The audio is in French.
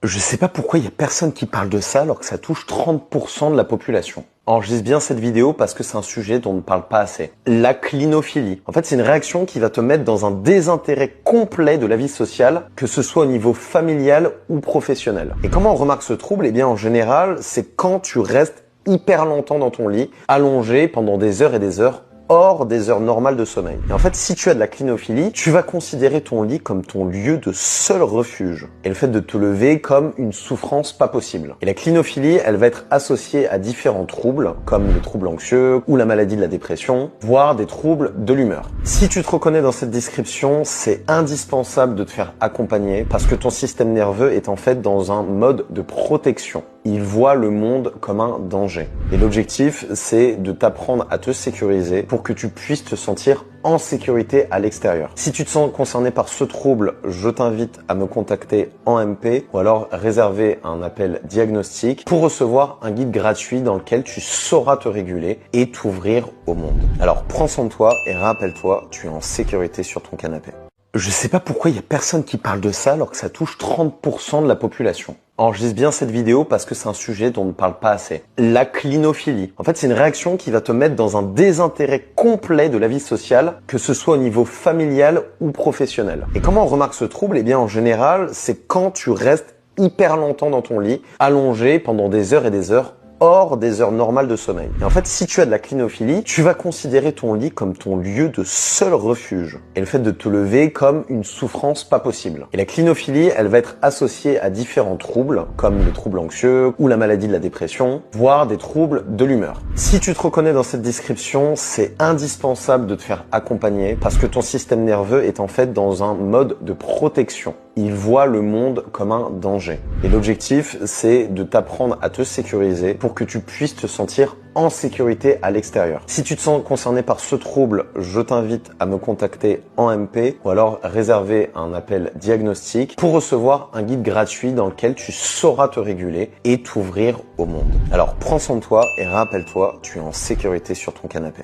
Je sais pas pourquoi il y a personne qui parle de ça alors que ça touche 30% de la population. Enregistre bien cette vidéo parce que c'est un sujet dont on ne parle pas assez. La clinophilie. En fait, c'est une réaction qui va te mettre dans un désintérêt complet de la vie sociale, que ce soit au niveau familial ou professionnel. Et comment on remarque ce trouble? Eh bien, en général, c'est quand tu restes hyper longtemps dans ton lit, allongé pendant des heures et des heures, hors des heures normales de sommeil. Et en fait, si tu as de la clinophilie, tu vas considérer ton lit comme ton lieu de seul refuge. Et le fait de te lever comme une souffrance pas possible. Et la clinophilie, elle va être associée à différents troubles, comme le trouble anxieux ou la maladie de la dépression, voire des troubles de l'humeur. Si tu te reconnais dans cette description, c'est indispensable de te faire accompagner parce que ton système nerveux est en fait dans un mode de protection. Il voit le monde comme un danger. Et l'objectif, c'est de t'apprendre à te sécuriser pour que tu puisses te sentir en sécurité à l'extérieur. Si tu te sens concerné par ce trouble, je t'invite à me contacter en MP ou alors réserver un appel diagnostic pour recevoir un guide gratuit dans lequel tu sauras te réguler et t'ouvrir au monde. Alors prends soin de toi et rappelle-toi, tu es en sécurité sur ton canapé. Je sais pas pourquoi il y a personne qui parle de ça alors que ça touche 30% de la population. Enregistre bien cette vidéo parce que c'est un sujet dont on ne parle pas assez. La clinophilie. En fait, c'est une réaction qui va te mettre dans un désintérêt complet de la vie sociale, que ce soit au niveau familial ou professionnel. Et comment on remarque ce trouble? Eh bien, en général, c'est quand tu restes hyper longtemps dans ton lit, allongé pendant des heures et des heures, hors des heures normales de sommeil. Et en fait, si tu as de la clinophilie, tu vas considérer ton lit comme ton lieu de seul refuge. Et le fait de te lever comme une souffrance pas possible. Et la clinophilie, elle va être associée à différents troubles, comme le trouble anxieux ou la maladie de la dépression, voire des troubles de l'humeur. Si tu te reconnais dans cette description, c'est indispensable de te faire accompagner parce que ton système nerveux est en fait dans un mode de protection. Il voit le monde comme un danger. Et l'objectif, c'est de t'apprendre à te sécuriser pour que tu puisses te sentir en sécurité à l'extérieur. Si tu te sens concerné par ce trouble, je t'invite à me contacter en MP ou alors réserver un appel diagnostic pour recevoir un guide gratuit dans lequel tu sauras te réguler et t'ouvrir au monde. Alors prends soin de toi et rappelle-toi, tu es en sécurité sur ton canapé.